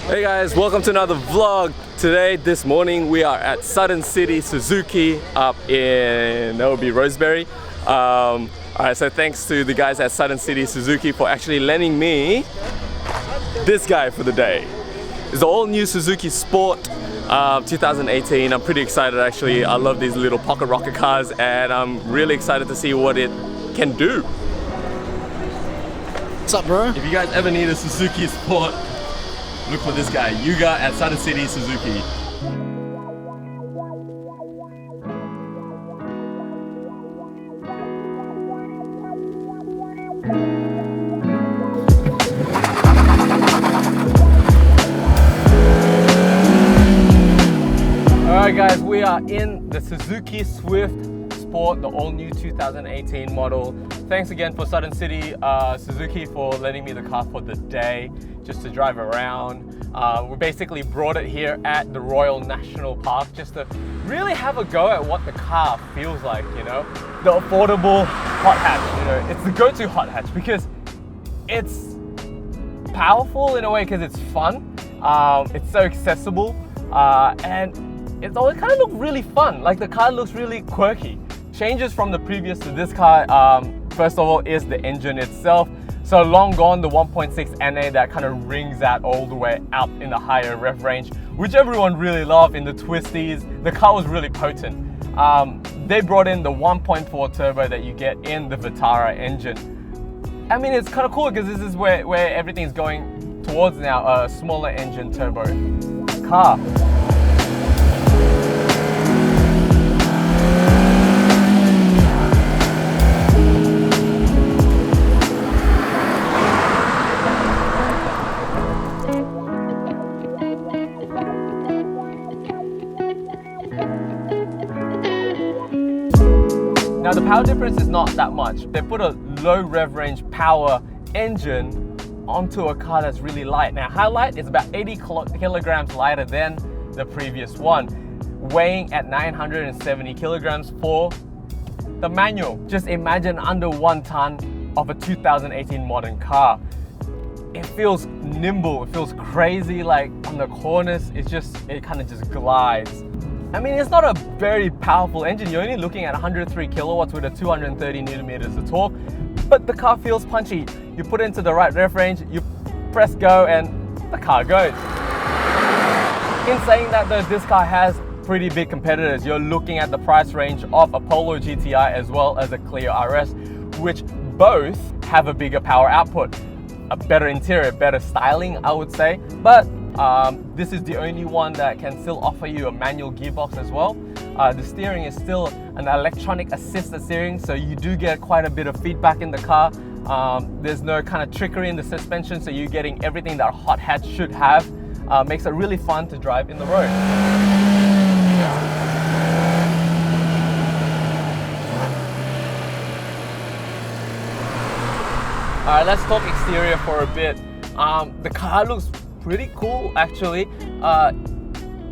Hey guys, welcome to another vlog. Today, this morning, we are at Suttons City Suzuki up in, that would be Roseberry. Alright, so thanks to the guys at Suttons City Suzuki for actually lending me this guy for the day. It's the all new Suzuki Sport 2018. I'm pretty excited actually. I love these little pocket rocket cars and I'm really excited to see what it can do. What's up, bro? If you guys ever need a Suzuki Sport, look for this guy, Yuga at Suttons City Suzuki. Alright guys, we are in the Suzuki Swift Sport, the all-new 2018 model. Thanks again for Suttons City Suzuki for lending me the car for the day, just to drive around. We basically brought it here at the Royal National Park just to really have a go at what the car feels like, you know? The affordable hot hatch, you know, it's the go-to hot hatch because it's powerful in a way because it's fun, it's so accessible, and it's always kind of look really fun. Like the car looks really quirky. Changes from the previous to this car, first of all, is the engine itself. So long gone the 1.6 NA that kind of rings out all the way out in the higher rev range, which everyone really loved in the twisties. The car was really potent. They brought in the 1.4 turbo that you get in the Vitara engine. I mean, it's kind of cool because this is where everything's going towards now, a smaller engine turbo car. Now the power difference is not that much. They put a low rev range power engine onto a car that's really light. Now how light? It's about 80 kilograms lighter than the previous one, weighing at 970 kilograms for the manual. Just imagine under 1 ton of a 2018 modern car. It feels nimble, it feels crazy, like on the corners, it kind of just glides. I mean, it's not a very powerful engine. You're only looking at 103 kilowatts with a 230 newton-meters of torque, but the car feels punchy. You put it into the right rev range, you press go, and the car goes. In saying that though, this car has pretty big competitors. You're looking at the price range of a Polo GTI as well as a Clio RS, which both have a bigger power output, a better interior, better styling, I would say, but this is the only one that can still offer you a manual gearbox as well. The steering is still an electronic assisted steering, so you do get quite a bit of feedback in the car. There's no kind of trickery in the suspension, so you're getting everything that a hot hatch should have. Makes it really fun to drive in the road. Alright, let's talk exterior for a bit. The car looks pretty cool actually.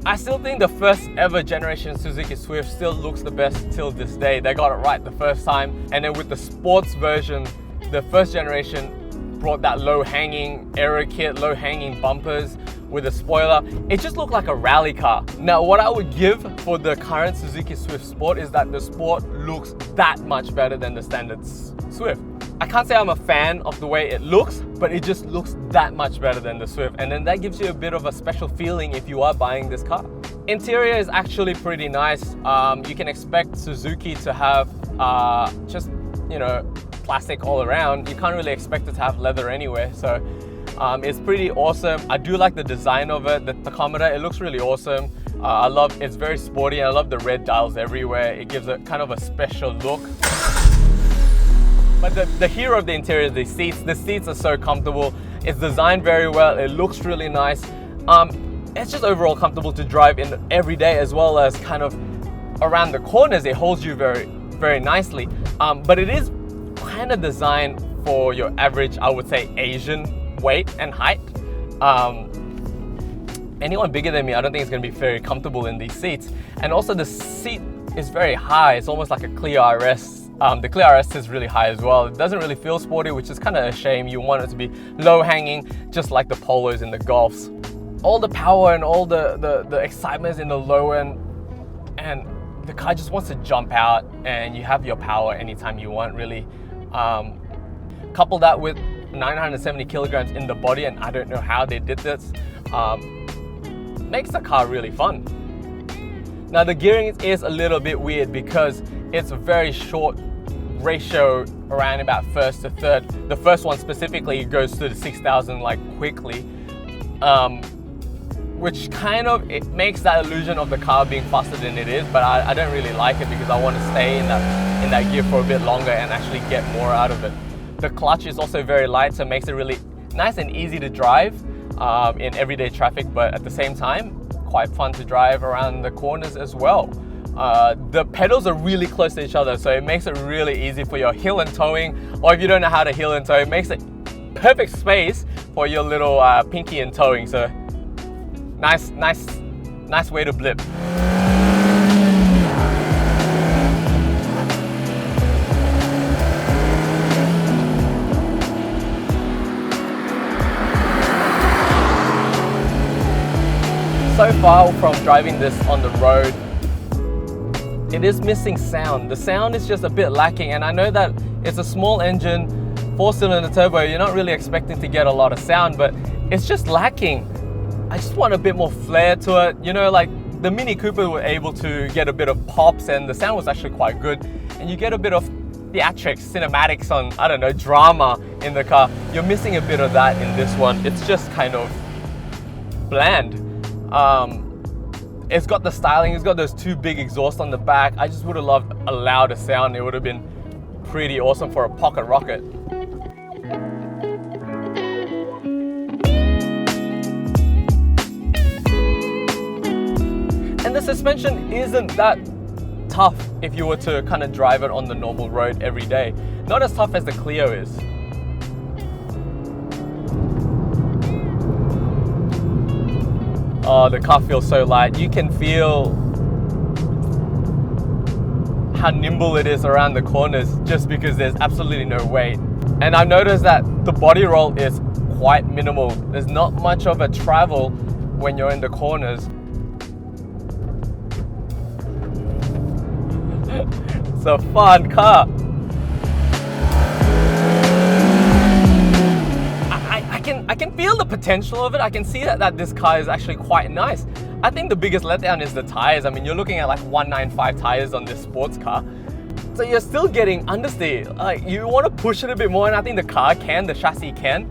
I still think the first ever generation Suzuki Swift still looks the best till this day. They got it right the first time, and then with the sports version, the first generation brought that low-hanging aero kit, low-hanging bumpers with a spoiler. It just looked like a rally car. Now what I would give for the current Suzuki Swift Sport is that the Sport looks that much better than the standard Swift. I can't say I'm a fan of the way it looks, but it just looks that much better than the Swift, and then that gives you a bit of a special feeling if you are buying this car. Interior is actually pretty nice. You can expect Suzuki to have just, you know, plastic all around. You can't really expect it to have leather anyway, so it's pretty awesome. I do like the design of it, the tachometer, it looks really awesome. It's very sporty, and I love the red dials everywhere. It gives it kind of a special look. But the hero of the interior is the seats. The seats are so comfortable. It's designed very well. It looks really nice. It's just overall comfortable to drive in every day, as well as kind of around the corners. It holds you very, very nicely. But it is kind of designed for your average, I would say, Asian weight and height. Anyone bigger than me, I don't think it's going to be very comfortable in these seats. And also the seat is very high. It's almost like a Clio RS. The Clio RS is really high as well. It doesn't really feel sporty, which is kind of a shame. You want it to be low hanging, just like the Polos and the Golfs. all the power and all the excitement is in the low end, and the car just wants to jump out, and you have your power anytime you want, really. Couple that with 970 kilograms in the body, and I don't know how they did this, makes the car really fun. Now the gearing is a little bit weird because it's a very short ratio, around about first to third. The first one specifically goes to the 6,000 like quickly, which kind of, it makes that illusion of the car being faster than it is, but I don't really like it because I want to stay in that gear for a bit longer and actually get more out of it. The clutch is also very light, so it makes it really nice and easy to drive in everyday traffic, but at the same time, quite fun to drive around the corners as well. The pedals are really close to each other, so it makes it really easy for your heel and towing, or if you don't know how to heel and tow, it makes it perfect space for your little pinky and towing. So nice way to blip. So far from driving this on the road, it is missing sound. The sound is just a bit lacking, and I know that it's a small engine, 4-cylinder turbo, you're not really expecting to get a lot of sound, but it's just lacking. I just want a bit more flair to it. You know, like the Mini Cooper were able to get a bit of pops, and the sound was actually quite good, and you get a bit of theatrics, cinematics on, I don't know, drama in the car. You're missing a bit of that in this one. It's just kind of bland. It's got the styling, it's got those two big exhausts on the back. I just would have loved a louder sound. It would have been pretty awesome for a pocket rocket. And the suspension isn't that tough if you were to kind of drive it on the normal road every day. Not as tough as the Clio is. Oh, the car feels so light. You can feel how nimble it is around the corners just because there's absolutely no weight. And I noticed that the body roll is quite minimal. There's not much of a travel when you're in the corners. It's a fun car. I can feel the potential of it. I can see that this car is actually quite nice. I think the biggest letdown is the tires. I mean, you're looking at like 195 tires on this sports car. So you're still getting understeer. Like, you want to push it a bit more, and I think the car can, the chassis can.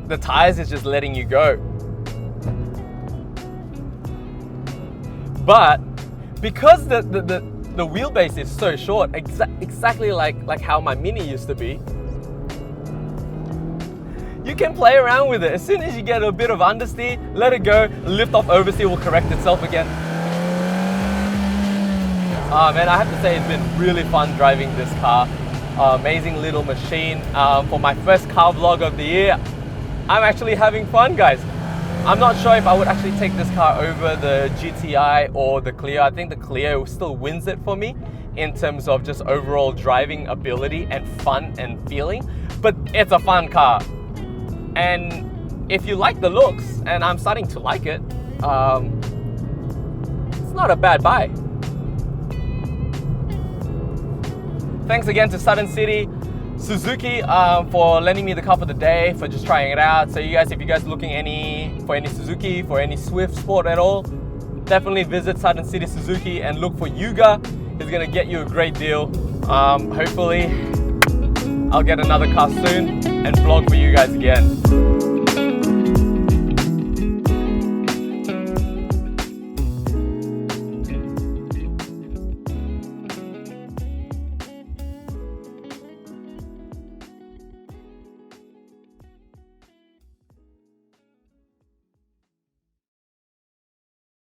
The tires is just letting you go. But because the wheelbase is so short, exactly like how my Mini used to be, you can play around with it. As soon as you get a bit of understeer, let it go, lift off oversteer will correct itself again. Man, I have to say it's been really fun driving this car. Amazing little machine. For my first car vlog of the year, I'm actually having fun, guys. I'm not sure if I would actually take this car over the GTI or the Clio. I think the Clio still wins it for me in terms of just overall driving ability and fun and feeling, but it's a fun car. And if you like the looks, and I'm starting to like it, it's not a bad buy. Thanks again to Suttons City Suzuki for lending me the car for the day, for just trying it out. So you guys, if you guys are looking for any Suzuki, for any Swift Sport at all, definitely visit Suttons City Suzuki and look for Yuga. He's gonna get you a great deal. Hopefully I'll get another car soon and vlog for you guys again.